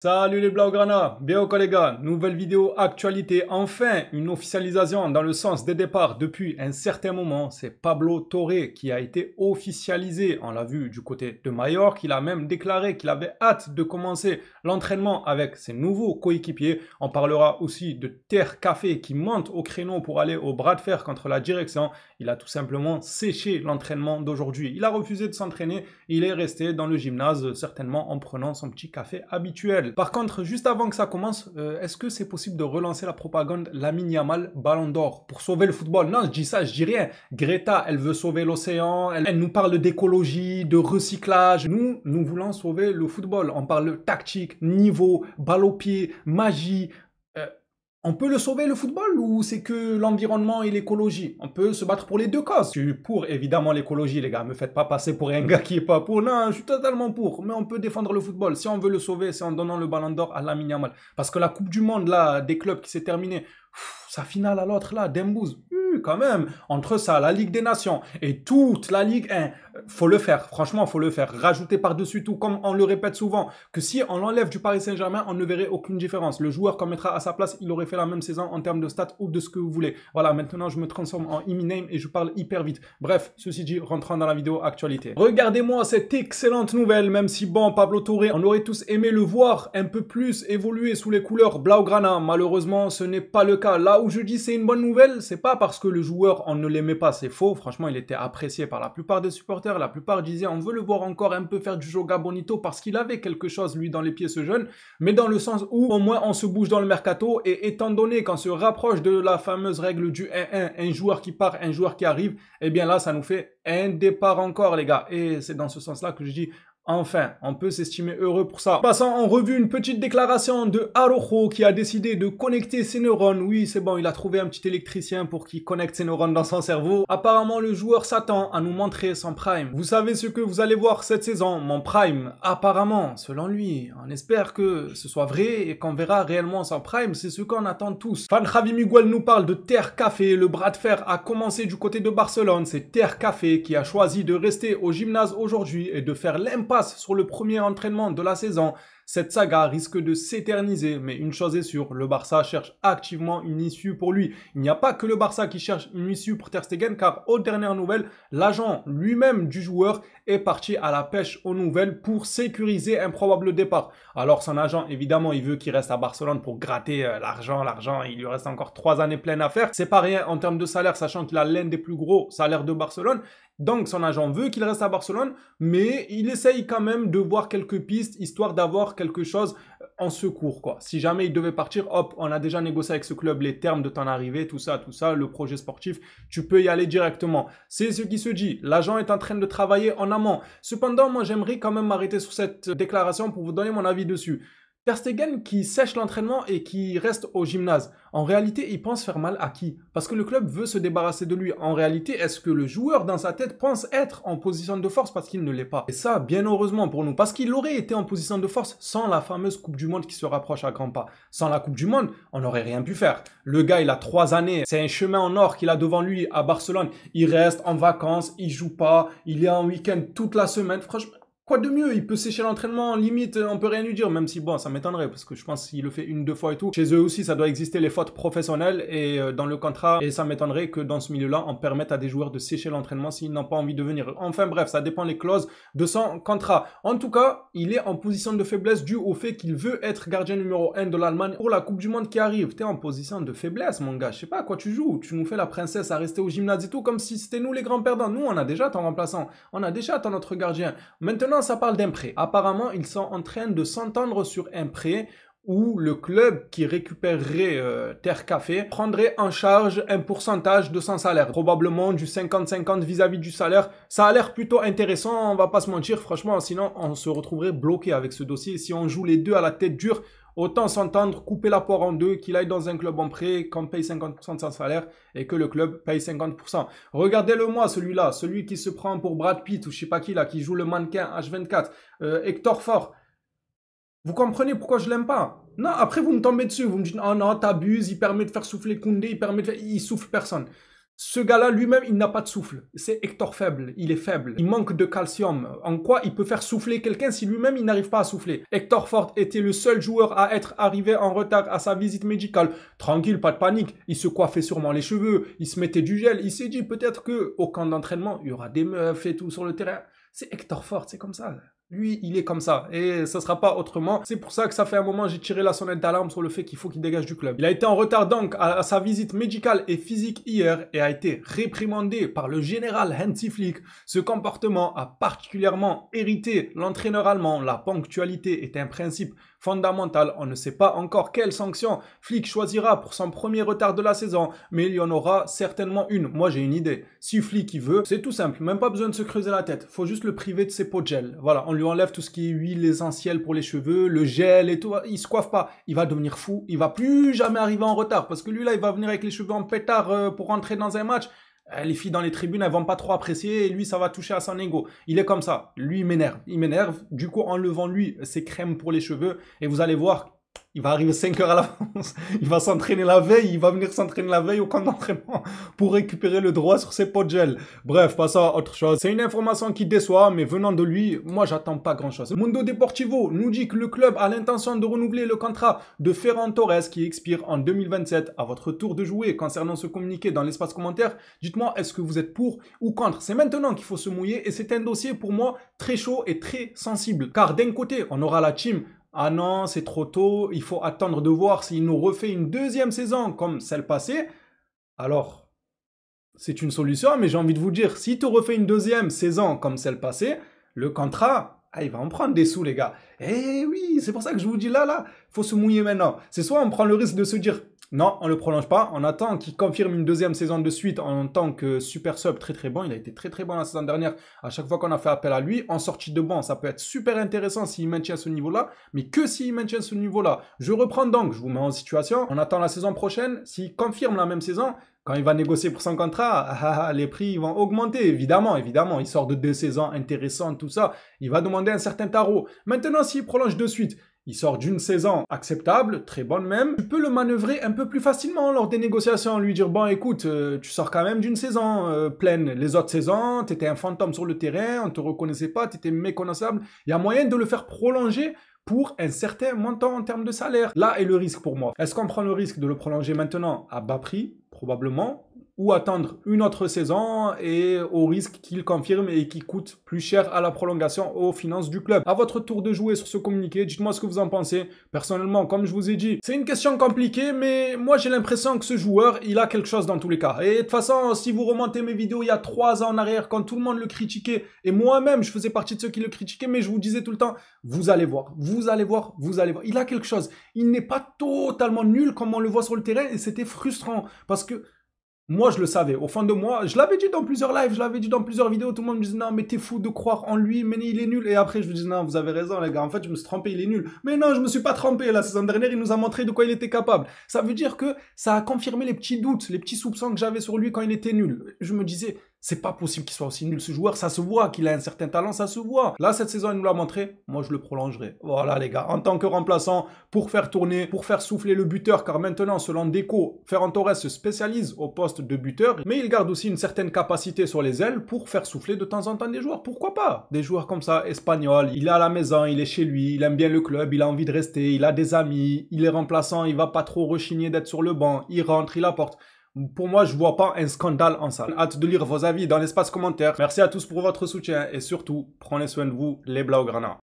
Salut les Blaugrana, bien les gars, nouvelle vidéo actualité, enfin une officialisation dans le sens des départs depuis un certain moment, c'est Pablo Torre qui a été officialisé, on l'a vu du côté de Majorque, il a même déclaré qu'il avait hâte de commencer l'entraînement avec ses nouveaux coéquipiers, on parlera aussi de Terre Café qui monte au créneau pour aller au bras de fer contre la direction, il a tout simplement séché l'entraînement d'aujourd'hui, il a refusé de s'entraîner, il est resté dans le gymnase certainement en prenant son petit café habituel. Par contre, juste avant que ça commence, est-ce que c'est possible de relancer la propagande Lamine Yamal Ballon d'Or pour sauver le football? Non, je dis ça, je dis rien. Greta, elle veut sauver l'océan, elle nous parle d'écologie, de recyclage. Nous voulons sauver le football. On parle tactique, niveau, balle au pied, magie. Euh, on peut le sauver le football ou c'est que l'environnement et l'écologie? On peut se battre pour les deux causes. Je suis pour évidemment l'écologie les gars, me faites pas passer pour un gars qui est pas pour. Non, je suis totalement pour, mais on peut défendre le football. Si on veut le sauver, c'est en donnant le ballon d'or à Lamine Yamal. Parce que la Coupe du Monde là, des clubs qui s'est terminée, sa finale à l'autre là, Dembouz, quand même, entre ça, la Ligue des Nations et toute la Ligue 1, faut le faire, franchement, faut le faire. Rajouter par-dessus tout, comme on le répète souvent, que si on l'enlève du Paris Saint-Germain, on ne verrait aucune différence. Le joueur qu'on mettra à sa place, il aurait fait la même saison en termes de stats ou de ce que vous voulez. Voilà, maintenant je me transforme en Eminem et je parle hyper vite. Bref, ceci dit, rentrons dans la vidéo actualité. Regardez-moi cette excellente nouvelle, même si bon, Pablo Torre, on aurait tous aimé le voir un peu plus évoluer sous les couleurs Blaugrana. Malheureusement, ce n'est pas le cas. Là où je dis c'est une bonne nouvelle, c'est pas parce que le joueur, on ne l'aimait pas, c'est faux. Franchement, il était apprécié par la plupart des supporters. La plupart disaient, on veut le voir encore un peu faire du joga bonito parce qu'il avait quelque chose, lui, dans les pieds, ce jeune. Mais dans le sens où, au moins, on se bouge dans le mercato. Et étant donné qu'on se rapproche de la fameuse règle du 1-1, un joueur qui part, un joueur qui arrive, eh bien là, ça nous fait un départ encore, les gars. Et c'est dans ce sens-là que je dis, enfin, on peut s'estimer heureux pour ça. Passant en revue une petite déclaration de Araujo qui a décidé de connecter ses neurones. Oui, c'est bon, il a trouvé un petit électricien pour qu'il connecte ses neurones dans son cerveau. Apparemment, le joueur s'attend à nous montrer son prime. Vous savez ce que vous allez voir cette saison, mon prime. Apparemment, selon lui, on espère que ce soit vrai et qu'on verra réellement son prime. C'est ce qu'on attend tous. Fan Javi Miguel nous parle de Terre Café. Le bras de fer a commencé du côté de Barcelone. C'est Terre Café qui a choisi de rester au gymnase aujourd'hui et de faire l'impasse sur le premier entraînement de la saison. Cette saga risque de s'éterniser, mais une chose est sûre, le Barça cherche activement une issue pour lui. Il n'y a pas que le Barça qui cherche une issue pour Ter Stegen, car aux dernières nouvelles, l'agent lui-même du joueur est parti à la pêche aux nouvelles pour sécuriser un probable départ. Alors son agent, évidemment, il veut qu'il reste à Barcelone pour gratter l'argent, il lui reste encore 3 années pleines à faire. C'est pas rien en termes de salaire, sachant qu'il a l'un des plus gros salaires de Barcelone. Donc son agent veut qu'il reste à Barcelone, mais il essaye quand même de voir quelques pistes, histoire d'avoir quelque chose en secours, quoi. Si jamais il devait partir, hop, on a déjà négocié avec ce club les termes de ton arrivée, tout ça, le projet sportif, tu peux y aller directement. C'est ce qui se dit. L'agent est en train de travailler en amont. Cependant, moi, j'aimerais quand même m'arrêter sur cette déclaration pour vous donner mon avis dessus. Ter Stegen qui sèche l'entraînement et qui reste au gymnase, en réalité, il pense faire mal à qui? Parce que le club veut se débarrasser de lui. En réalité, est-ce que le joueur dans sa tête pense être en position de force parce qu'il ne l'est pas? Et ça, bien heureusement pour nous, parce qu'il aurait été en position de force sans la fameuse Coupe du Monde qui se rapproche à grands pas. Sans la Coupe du Monde, on n'aurait rien pu faire. Le gars, il a 3 années, c'est un chemin en or qu'il a devant lui à Barcelone. Il reste en vacances, il joue pas, il est en week-end toute la semaine. Franchement, quoi de mieux? Il peut sécher l'entraînement, limite, on peut rien lui dire, même si, bon, ça m'étonnerait, parce que je pense qu'il le fait 1, 2 fois et tout. Chez eux aussi, ça doit exister les fautes professionnelles et dans le contrat, et ça m'étonnerait que dans ce milieu-là, on permette à des joueurs de sécher l'entraînement s'ils n'ont pas envie de venir. Enfin bref, ça dépend les clauses de son contrat. En tout cas, il est en position de faiblesse dû au fait qu'il veut être gardien numéro 1 de l'Allemagne pour la Coupe du Monde qui arrive. T'es en position de faiblesse, mon gars. Je sais pas à quoi tu joues. Tu nous fais la princesse à rester au gymnase et tout, comme si c'était nous les grands perdants. Nous, on a déjà ton remplaçant. On a déjà ton autre gardien. Maintenant, ça parle d'un prêt. Apparemment, ils sont en train de s'entendre sur un prêt où le club qui récupérerait Terre Café prendrait en charge un pourcentage de son salaire. Probablement du 50-50 vis-à-vis du salaire. Ça a l'air plutôt intéressant, on va pas se mentir, franchement, sinon on se retrouverait bloqué avec ce dossier. Si on joue les deux à la tête dure, autant s'entendre, couper la poire en deux, qu'il aille dans un club en prêt, qu'on paye 50% de son salaire et que le club paye 50%. Regardez-le moi, celui-là, celui qui se prend pour Brad Pitt ou je sais pas qui là, qui joue le mannequin H24, Hector Ford. Vous comprenez pourquoi je l'aime pas? Non, après vous me tombez dessus, vous me dites, oh non, t'abuses, il permet de faire souffler Koundé, il souffle personne. Ce gars-là, lui-même, il n'a pas de souffle. C'est Hector faible. Il est faible. Il manque de calcium. En quoi il peut faire souffler quelqu'un si lui-même, il n'arrive pas à souffler? Hector Ford était le seul joueur à être arrivé en retard à sa visite médicale. Tranquille, pas de panique. Il se coiffait sûrement les cheveux. Il se mettait du gel. Il s'est dit peut-être que au camp d'entraînement, il y aura des meufs et tout sur le terrain. C'est Hector Ford, c'est comme ça. Lui, il est comme ça. Et ça sera pas autrement. C'est pour ça que ça fait un moment, j'ai tiré la sonnette d'alarme sur le fait qu'il faut qu'il dégage du club. Il a été en retard donc à sa visite médicale et physique hier et a été réprimandé par le général Hansi Flick. Ce comportement a particulièrement irrité l'entraîneur allemand. La ponctualité est un principe fondamental. On ne sait pas encore quelle sanction Flick choisira pour son premier retard de la saison, mais il y en aura certainement une. Moi, j'ai une idée. Si Flick il veut, c'est tout simple. Même pas besoin de se creuser la tête. Faut juste le priver de ses pots de gel. Voilà, on lui enlève tout ce qui est huile essentielle pour les cheveux, le gel et tout. Il se coiffe pas. Il va devenir fou. Il va plus jamais arriver en retard parce que lui là, il va venir avec les cheveux en pétard pour rentrer dans un match. Les filles dans les tribunes, elles vont pas trop apprécier et lui, ça va toucher à son ego. Il est comme ça. Lui, il m'énerve. Il m'énerve. Du coup, enlevant lui ses crèmes pour les cheveux et vous allez voir, il va arriver 5 heures à l'avance. Il va s'entraîner la veille. Il va venir s'entraîner la veille au camp d'entraînement pour récupérer le droit sur ses pots de gel. Bref, passons à autre chose. C'est une information qui déçoit, mais venant de lui, moi, j'attends pas grand chose. Mundo Deportivo nous dit que le club a l'intention de renouveler le contrat de Ferran Torres qui expire en 2027. À votre tour de jouer concernant ce communiqué dans l'espace commentaire. Dites-moi, est-ce que vous êtes pour ou contre? C'est maintenant qu'il faut se mouiller et c'est un dossier pour moi très chaud et très sensible. Car d'un côté, on aura la team. Ah non, c'est trop tôt, il faut attendre de voir s'il nous refait une deuxième saison comme celle passée. Alors, c'est une solution, mais j'ai envie de vous dire, si tu refais une deuxième saison comme celle passée, le contrat, il va en prendre des sous, les gars. Eh oui, c'est pour ça que je vous dis là, faut se mouiller maintenant. C'est soit on prend le risque de se dire, non, on le prolonge pas, on attend qu'il confirme une deuxième saison de suite en tant que super sub très très bon. Il a été très très bon la saison dernière. À chaque fois qu'on a fait appel à lui, en sortie de banc, ça peut être super intéressant s'il maintient ce niveau-là, mais que s'il maintient ce niveau-là. Je reprends donc, je vous mets en situation, on attend la saison prochaine, s'il confirme la même saison, quand il va négocier pour son contrat, les prix vont augmenter, évidemment. Il sort de 2 saisons intéressantes, tout ça. Il va demander un certain tarot. Maintenant, s'il prolonge de suite, il sort d'une saison acceptable, très bonne même. Tu peux le manœuvrer un peu plus facilement lors des négociations, lui dire, bon écoute, tu sors quand même d'une saison pleine. Les autres saisons, tu étais un fantôme sur le terrain, on te reconnaissait pas, tu étais méconnaissable. Il y a moyen de le faire prolonger pour un certain montant en termes de salaire. Là est le risque pour moi. Est-ce qu'on prend le risque de le prolonger maintenant à bas prix, probablement, ou attendre une autre saison et au risque qu'il confirme et qu'il coûte plus cher à la prolongation aux finances du club? À votre tour de jouer sur ce communiqué, dites-moi ce que vous en pensez. Personnellement, comme je vous ai dit, c'est une question compliquée, mais moi j'ai l'impression que ce joueur, il a quelque chose dans tous les cas. Et de toute façon, si vous remontez mes vidéos il y a 3 ans en arrière, quand tout le monde le critiquait, et moi-même je faisais partie de ceux qui le critiquaient, mais je vous disais tout le temps, vous allez voir, vous allez voir, vous allez voir. Il a quelque chose. Il n'est pas totalement nul comme on le voit sur le terrain, et c'était frustrant, parce que moi, je le savais. Au fond de moi, je l'avais dit dans plusieurs lives, je l'avais dit dans plusieurs vidéos. Tout le monde me disait, non, mais t'es fou de croire en lui, mais il est nul. Et après, je me dis, non, vous avez raison, les gars. En fait, je me suis trompé, il est nul. Mais non, je me suis pas trompé. La saison dernière, il nous a montré de quoi il était capable. Ça veut dire que ça a confirmé les petits doutes, les petits soupçons que j'avais sur lui quand il était nul. Je me disais, c'est pas possible qu'il soit aussi nul, ce joueur. Ça se voit qu'il a un certain talent, ça se voit. Là, cette saison, il nous l'a montré. Moi, je le prolongerai. Voilà, les gars. En tant que remplaçant, pour faire tourner, pour faire souffler le buteur, car maintenant, selon Deco, Ferran Torres se spécialise au poste de buteur. Mais il garde aussi une certaine capacité sur les ailes pour faire souffler de temps en temps des joueurs. Pourquoi pas? Des joueurs comme ça, espagnols. Il est à la maison, il est chez lui, il aime bien le club, il a envie de rester, il a des amis, il est remplaçant, il va pas trop rechigner d'être sur le banc, il rentre, il apporte. Pour moi, je vois pas un scandale en ça. Hâte de lire vos avis dans l'espace commentaire. Merci à tous pour votre soutien et surtout, prenez soin de vous, les Blaugrana.